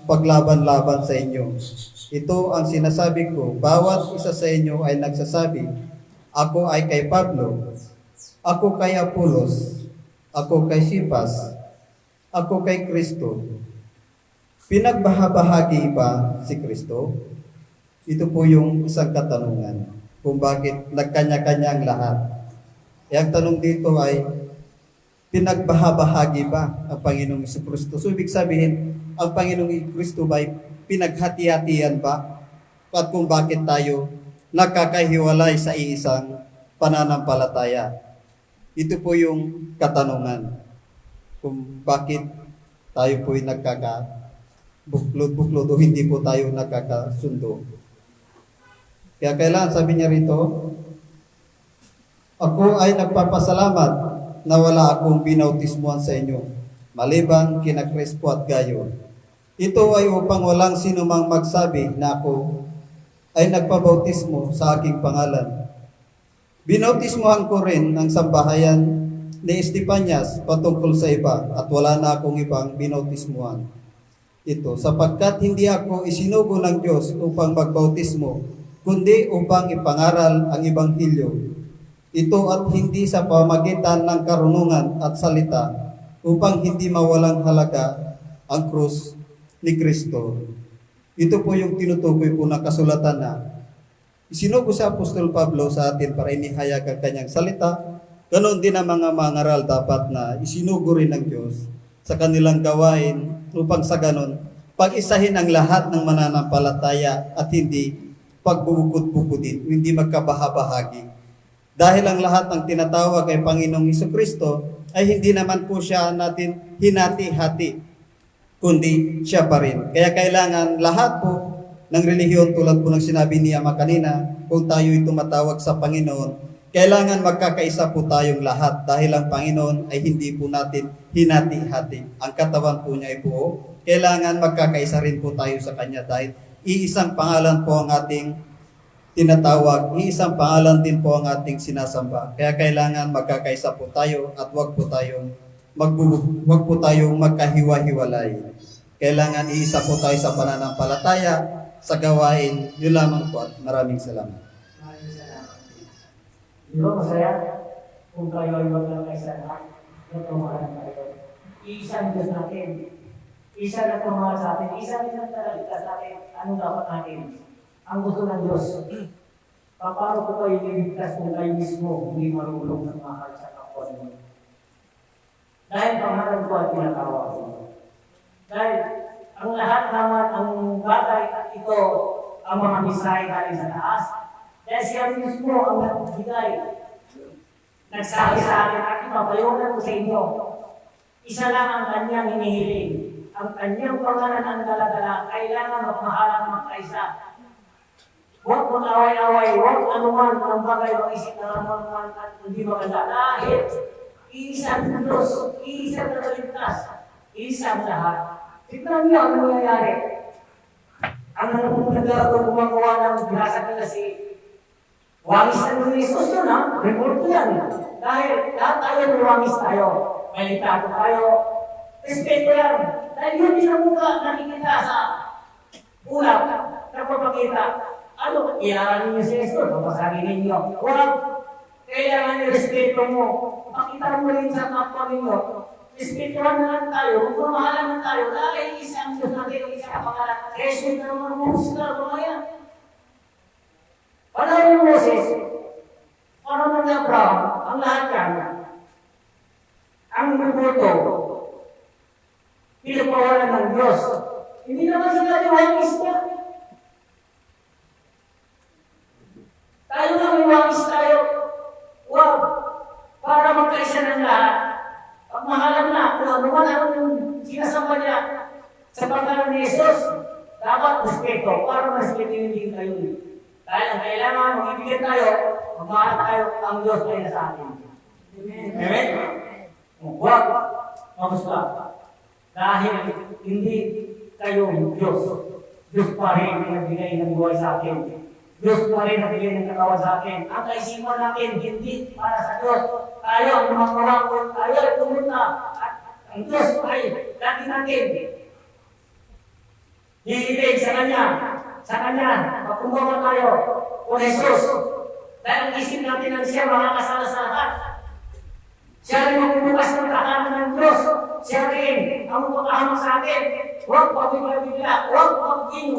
paglaban-laban sa inyo. Ito ang sinasabi ko, bawat isa sa inyo ay nagsasabi, ako ay kay Pablo, ako kay Apolos, ako kay Sipas, ako kay Kristo. Pinagbahabahagi ba si Kristo? Ito po yung isang katanungan kung bakit nagkanya-kanya ang lahat. E ang tanong dito ay, pinagbahabahagi ba ang Panginoong Kristo? So ibig sabihin, ang Panginoong Kristo ba ay pinaghati-hatian ba? At kung bakit tayo nakakahiwalay sa iisang pananampalataya? Ito po yung katanungan kung bakit tayo po ay nagkakabuklod-buklod o hindi po tayo nagkakasundo. Kaya kailangan, sabi niya rito, ako ay nagpapasalamat na wala akong binautismuhan sa inyo, maliban kina Crespo at Gayo. Ito ay upang walang sino mang magsabi na ako ay nagpabautismo sa aking pangalan. Binautismuhan ko rin ang sambahayan ni Estepanias patungkol sa iba at wala na akong ibang binautismuhan. Ito, sapagkat hindi ako isinugo ng Diyos upang magbautismo, kundi upang ipangaral ang Ebanghelyo. Ito at hindi sa pamagitan ng karunungan at salita, upang hindi mawalang halaga ang krus ni Kristo. Ito po yung tinutukoy po ng kasulatan na isinugo sa Apostol Pablo sa atin para inihayag ang kanyang salita. Ganon din ang mga mangaral dapat na isinugo rin ng Diyos sa kanilang gawain upang sa ganon pag-isahin ang lahat ng mananampalataya at hindi pagbubukod-bukudin, hindi magkabahabahagi. Dahil ang lahat ng tinatawag ay Panginoong Jesucristo ay hindi naman po siya natin hinati-hati, kundi siya pa rin. Kaya kailangan lahat po ng relihiyon, tulad po ng sinabi ni Ama kanina, kung tayo'y tumatawag sa Panginoon, kailangan magkakaisa po tayong lahat dahil ang Panginoon ay hindi po natin hinati-hati. Ang katawan po niya ay buo. Kailangan magkakaisa rin po tayo sa Kanya dahil iisang pangalan po ang ating tinatawag, iisang pangalan din po ang ating sinasamba. Kaya kailangan magkakaisa po tayo at huwag po tayong wag po tayong magkahiwa-hiwalay. Kailangan iisa po tayo sa pananampalataya, sa gawain. Yun lamang po at maraming salamat. Maraming salamat. Di ba masaya kung kayo ay magkakaisa na tumahan tayo. Iisa ang Diyos natin. Isa na tumahal sa atin. Isa din ang talaga sa atin. Anong dapat natin? Ang gusto ng Diyos. Paano ko kayo iligtas kung kayo mismo hindi marunong ng mahal sa kapwa ninyo? Dahil pangalan ko at tinatawag ko. Dahil ang lahat naman, ang bagay at ito, ang mga misay galing sa taas. Dahil siya mismo ang nagbigay. Nagsabi sa akin at ipapayonan ko sa inyo. Isa lang ang kanyang hinihiling. Ang kanyang pangalan ang dala-dala, kailangan magmahalan magkaisa. Huwag mag-away-away, huwag anuman ang bagay mag-isip na naman at hindi maganda. Dahil iisang Diyos, iisang nagaligtas, iisang lahat. Tignan niyo ang nangyayari. Ang gumagawa ng grasa nila si wangis na ni Jesus yun ha, report yan. Dahil lahat tayo may wangis tayo, may litado tayo, respeto yan. Dahil yun din ang mukha nakikita sa ulap, napapakita. Ano, iaranin niyo si Jesus, papasagin ninyo. Huwag, kailangan respeto mo. Pakita mo rin sa kapwa ninyo. Respetuhan na lang tayo, magmamahalan na tayo, dahil isang Diyos natin, isang pangalan. Jesus na naman mo sila, mga yan. Paano yung Moses? Paano ng Abraham? Ang lahat yan. Ang bubuto, pinapawalan ng Diyos. Hindi naman sila liwangis niya. Tayo lang liwangis tayo. Wow! Para magkaisa ng lahat. Pagmahalan na, kung ano man ang sinasamba niya sa pangalan ni Jesus, dapat respeto, para respeto yung din kayo. Dahil ang kailangan, magibigyan tayo, magmahal tayo, ang Diyos ay nasa atin. Amen? Huwag, magusta. Dahil hindi kayo Diyos. Diyos pa rin ang nagbigay ng buhay sa akin. Diyos pa rin ang nagbigay ng katawan sa akin. Ang kaisipan natin, hindi para sa Diyos. Tayo ang mga kawakot, tayo ay pumunta. At ang Diyos ay dati natin. Hihilig sa Kanya. Sa Kanya, magkumbawa tayo. O Jesus. Dahil ang isip natin ang siya makakasala sa lahat. Siya rin magbubukas ng tahanan ng Diyos. Siya rin ang magpapahamak sa atin. Huwag pabigla-bigla. Huwag pag-ing.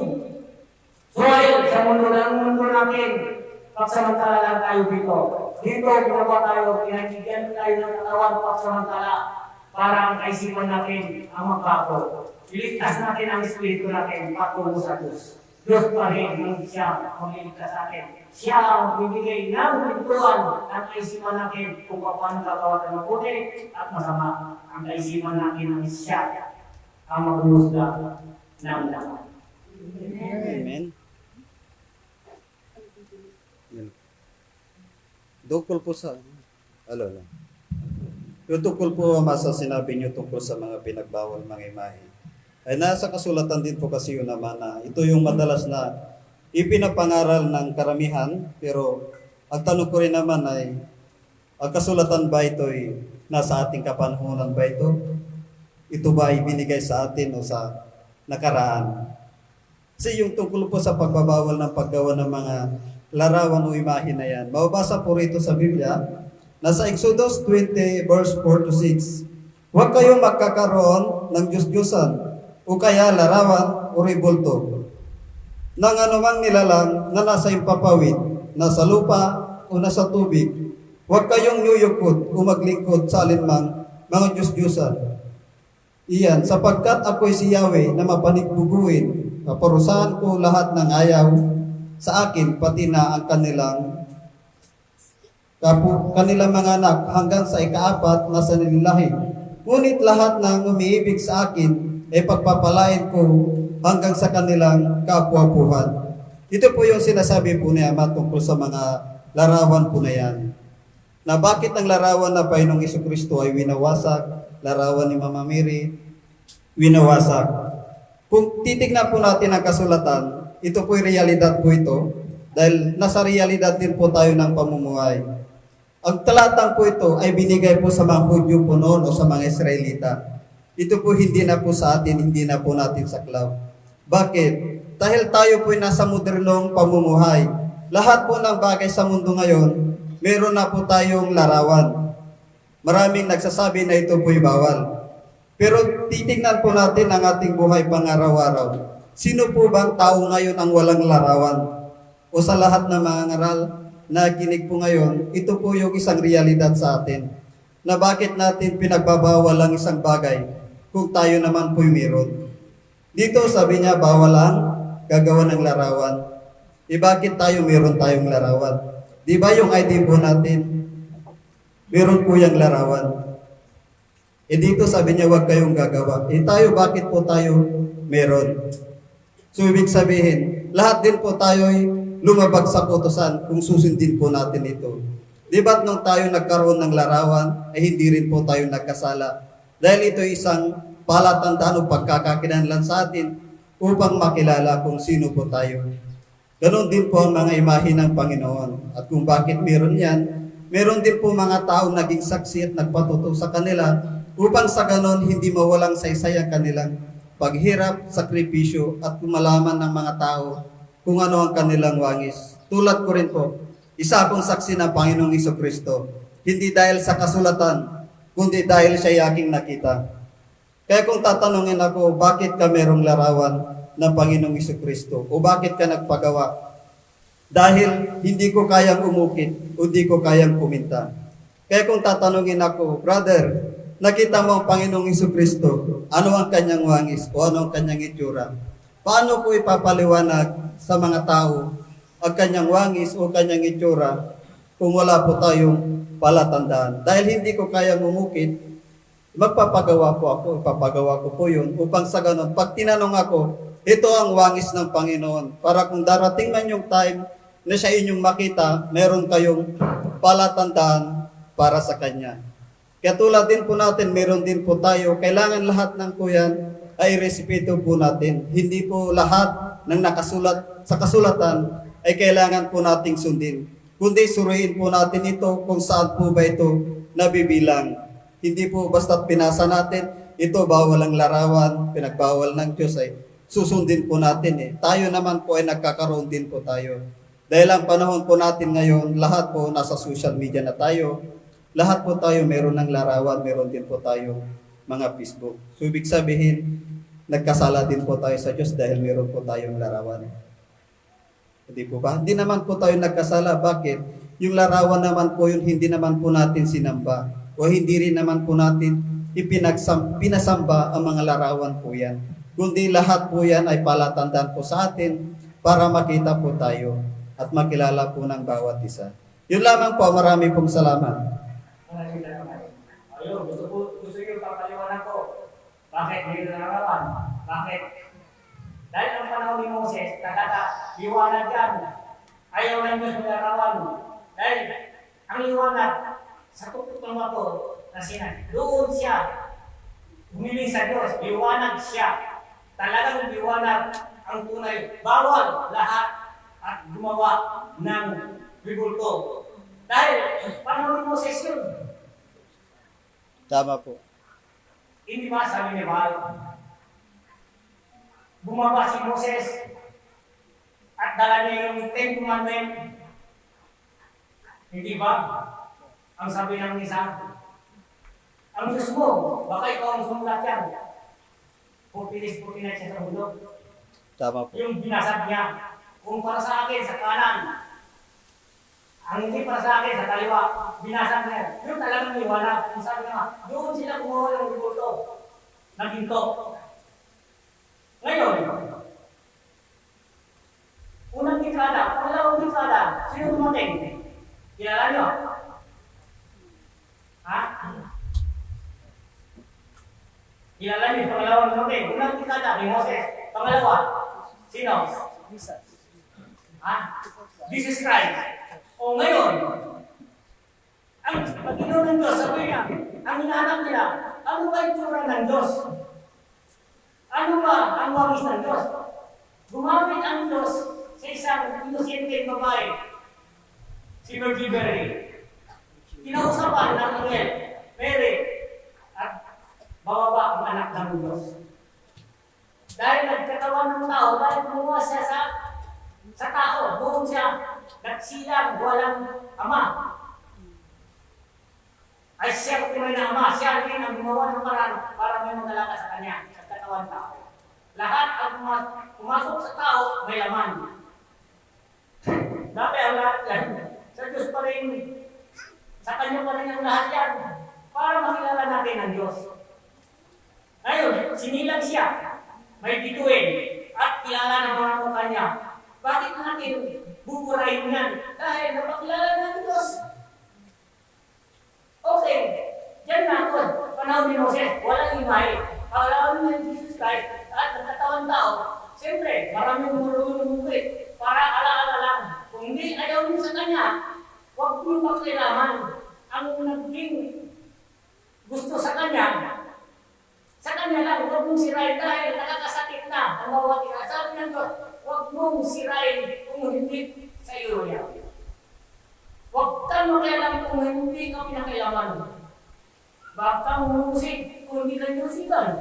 Soil sa mundo natin. Pagsamantala lang tayo dito. Dito, ginawa tayo. Pinagigyan tayo ng katawan pagsamantala. Para ang kaisipan natin ang magbago. Iligtas natin ang espiritu natin patungo sa Diyos. Diyos pa rin ang siya magliligtas sa atin. Siya ang bibigay ng pintuan ng kaisipan natin kung paano gagawa ng mabuti at masama. Ang kaisipan natin ang siya ang maglusga ng lahat. Amen. Tungkol po sa yung tungkol po sa sinabi niyo tungkol sa mga pinagbawal mga imahe. Ay nasa kasulatan din po kasi yun naman na ito yung madalas na ipinapangaral ng karamihan, pero ang tanong ko rin naman ay ang kasulatan ba ito'y nasa ating kapanahunan ba ito? Ito ba ay binigay sa atin o sa nakaraan? Kasi yung tungkol po sa pagbabawal ng paggawa ng mga larawan o imahe na yan, mababasa po rito sa Biblia, nasa Exodus 20 verse 4 to 6, huwag kayong magkakaroon ng Diyos-Diyosan o kaya larawan o rebulto ng anumang nilalang na nasa impapawid, nasa lupa o nasa tubig. Huwag kayong yuyukod o maglingkod sa alinmang mga Diyos-Diyosan. Iyan, sapagkat ako'y si Yahweh na mapanigbubuin, paparusahan ko lahat ng ayaw sa akin, pati na ang kanilang mga anak hanggang sa ikaapat na sa nililahi. Ngunit lahat ng umiibig sa akin ay pagpapalain ko hanggang sa kanilang kapwa-buhan. Ito po yung sinasabi po ni Ama tungkol sa mga larawan po na yan. Na bakit ang larawan na Panginoong Jesucristo ay winawasak, larawan ni Mama Mary, winawasak. Kung titignan po natin ang kasulatan, ito po'y realidad po ito, dahil nasa realidad din po tayo ng pamumuhay. Ang talatang po ito ay binigay po sa mga Hudyo po noon o sa mga Israelita. Ito po hindi na po sa atin, hindi na po natin saklaw. Bakit? Dahil tayo po ay nasa modernong pamumuhay. Lahat po ng bagay sa mundo ngayon, meron na po tayong larawan. Maraming nagsasabi na ito po'y bawal. Pero titingnan po natin ang ating buhay pang-araw-araw. Sino po bang tao ngayon ang walang larawan? O sa lahat ng mga ngaral na kinig po ngayon, ito po yung isang realidad sa atin. Na bakit natin pinagbabawal ang isang bagay kung tayo naman po'y meron. Dito sabi niya, bawal ang gagawa ng larawan. Bakit tayo meron tayong larawan? Di ba yung ID po natin, meron po yung larawan. Dito sabi niya, huwag kayong gagawa. Tayo, bakit po tayo meron? So, ibig sabihin, lahat din po tayo'y lumabag sa utusan kung susundin po natin ito. Di ba't nung tayo nagkaroon ng larawan, hindi rin po tayo nagkasala? Dahil ito isang palatandaan o pagkakakinanlan sa atin upang makilala kung sino po tayo. Ganon din po ang mga imahe ng Panginoon. At kung bakit meron yan, meron din po mga tao naging saksi at nagpatuto sa kanila upang sa ganon hindi mawalang saysay ang kanilang paghirap, sakripisyo at kumalaman ng mga tao kung ano ang kanilang wangis. Tulad ko rin po, isa akong saksi ng Panginoong Jesucristo, hindi dahil sa kasulatan, kundi dahil siya aking nakita. Kaya kung tatanungin ako, bakit ka merong larawan ng Panginoong Jesucristo? O bakit ka nagpagawa? Dahil hindi ko kayang umukit o hindi ko kayang puminta. Kaya kung tatanungin ako, brother, nakita mo ang Panginoong Jesucristo, ano ang kanyang wangis o ano ang kanyang itsura? Paano ko ipapaliwanag sa mga tao ang kanyang wangis o kanyang itsura kung wala po tayong palatandaan? Dahil hindi ko kayang umukit, magpapagawa po ako, ipapagawa ko po yun upang sa ganon, pag tinanong ako, ito ang wangis ng Panginoon para kung darating man yung time na siya inyong makita, meron kayong palatandaan para sa Kanya. Kaya tulad din po natin, meron din po tayo, kailangan lahat ng kuyan ay respeto po natin. Hindi po lahat ng nakasulat sa kasulatan ay kailangan po nating sundin. Kundi suriin po natin ito kung saan po ba ito nabibilang. Hindi po basta't pinasa natin, ito bawal ang larawan, pinagbawal ng Diyos ay susundin po natin. Tayo naman po ay nagkakaroon din po tayo. Dahil ang panahon po natin ngayon, lahat po nasa social media na tayo. Lahat po tayo meron ng larawan, meron din po tayo mga Facebook. So ibig sabihin, nagkasala din po tayo sa Diyos dahil meron po tayong larawan. Hindi po ba? Hindi naman po tayo nagkasala. Bakit? Yung larawan naman po yun, hindi naman po natin sinamba. O hindi rin naman po natin pinasamba ang mga larawan po yan. Kundi lahat po yan ay palatandaan po sa atin para makita po tayo at makilala po ng bawat isa. Yun lamang po, marami pong salamat. Ayun, gusto yung papaliwanag ko. Bakit may larawan? Bakit? Dahil ang panahon ni Moses, talaga, liwanag yan. Ayaw na Diyos ng larawan. Dahil ang liwanag, sa tuktok ng bato, na sinan, doon siya, humiling sa Diyos, liwanag siya. Talagang liwanag ang tunay. Bawal lahat at gumawa ng bibulto. Dahil panahon ni Moses yun. Tama po. Hindi ba sabi ni Baal? Bumaba si Moses at dala niya yung Ten Commandment. Hindi ba? Ang sabi ng isa, ang Diyos mo, baka ikaw ang sumulat yan. Pupilis siya sa hulog. Tama po. Yung binasag niya, kung para sa akin sa kanan, ang hindi para sa akin sa kaliwa, binasag niya. Yung talagang liwanag. Ang sabi nga, doon sila kumuha ng bibulto, ng ginto. Ngayon, unang dekada, pangalawang dekada, sino dumating? Kilala niyo? Ha? Kilala niyo, pangalawang dumating. Unang dekada, ni Moses. Pangalawa, sino? Ha? Jesus Christ. O ngayon, ang Panginoon ng Diyos, sabi niya, ang hinahanap nila, ano ba yung tsura ng Diyos? Ano ba ang wangis ng Diyos? Gumamit ang Diyos sa isang inosente babae, si Virgin Mary. kinausapan ng Noel, Mary, at bababa ang anak ng Diyos. Dahil nagkatawan ng tao, dahil kumuha siya sa tao, doon siya nagsilang walang ama. Ay siya tunay na ama, siya rin ang gumawa ng paraan para may magalaga sa kanya, sa katawan tao. Lahat ang pumasok sa tao, may laman. Dati ang lahat yan, sa Diyos pa rin, sa Kanya pa rin ang lahat yan, para makilala natin ang Diyos. Ngayon, sinilang siya, may bituin, at kilala ng mga mukha niya. Bakit natin buburahin yan? Dahil napakilala ng Diyos. Okay, yan na ako. Panahon ni Moses, walang imahe. Panahon ni Jesus Christ, at nagkatawan tao, siyempre, maraming murulong-mukit para alaala lang. Kung hindi ayaw niyo sa Kanya, huwag niyo magkailangan. Ang naging gusto sa Kanya lang, huwag mong sirain dahil nakakasakit na ang bawat isa. Sabi ng Diyos, huwag mong sirain kung hindi sa iyo yan. Huwag kang makialam kung hindi ka pinakailaman. Baka kang musik kung hindi ka musikan.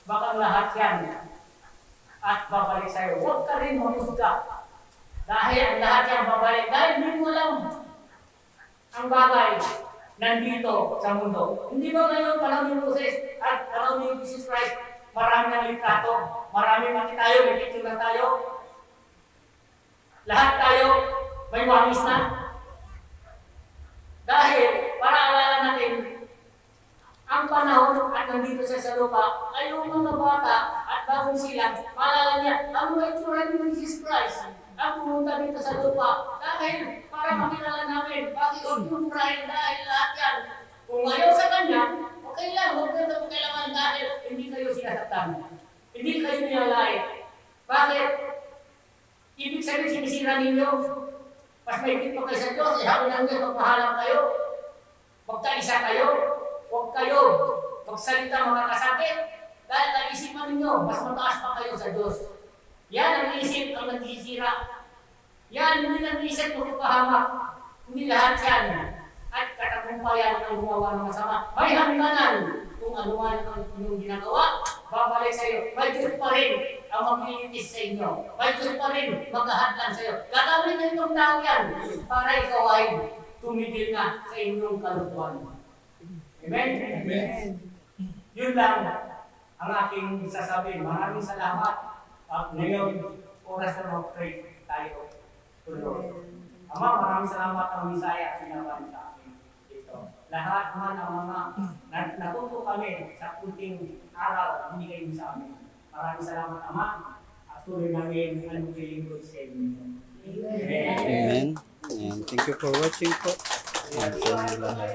Baka lahat yan at babalik sa iyo. Huwag ka rin mamusga. Dahil ang lahat yan babalik. Dahil hindi mo alam ang bagay nandito sa mundo. Hindi ba ngayon panahon ni Moses at panahon ni Jesus Christ, marami ng litrato, marami mati tayo, may picture na tayo. Lahat tayo may wangis na. Dahil para alala natin ang panahon at nandito siya sa lupa ay yung mga bata at bagong silang, maalala niya, ang mga itsura ni Jesus Christ ang pumunta dito sa lupa dahil para makilala namin bakit yung murahin dahil lahat yan. Kung ayaw sa Kanya, okay lang, huwag na ito kailangan dahil hindi kayo sinasaktan. Hindi kayo nilalait. Bakit? Ibig sabihin sinisira ninyo. Mas mahigit pa kayo sa Diyos, sabi ng Diyos, magpahalang kayo. Magkaisa kayo. Huwag kayo magsalita mga kasakit. Dahil naisipan ninyo, mas mataas pa kayo sa Diyos. Yan ang isip ang nagsisira. Yan, hindi nag-isip magpapahamak. Hindi lahat yan. At katagumpayan ang gumawa ng masama. May hangganan kung ano man ang inyong ginagawa. Babalik sa iyo. May Diyos pa rin ang maglilitis sa inyo. May Diyos pa rin maghahadlan sa iyo. Gagawin na itong tao yan para ikaw ay tumigil na sa inyong kalutuan. Amen? Amen. Yun lang ang aking sasabihin. Maraming salamat. Ngayon, oras na mag-pray tayo. Tulog. Ama, maraming salamat ang Bisaya sinabi sa akin dito. Lahat man ang mga natuto kami sa kunting araw, hindi kayo sa amin. Maraming salamat, Ama. At tuloy namin ang maglilingkod sa inyo. Amen. Amen. And thank you for watching po. Yan sa inyo lahat.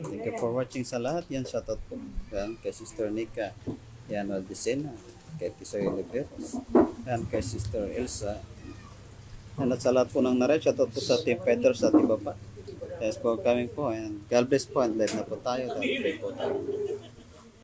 Thank you for watching sa lahat. Yan, shoutout po. Yan, kay Sister Nika. Yan, Aldicena. Kay Tisoy Oliveros. Yan, kay Sister Elsa. Yan, at sa lahat po ng narin. Shoutout po sa Team Peter sa Tibaba. Thanks for coming po. And God bless po. And live na po tayo. Pray po tayo.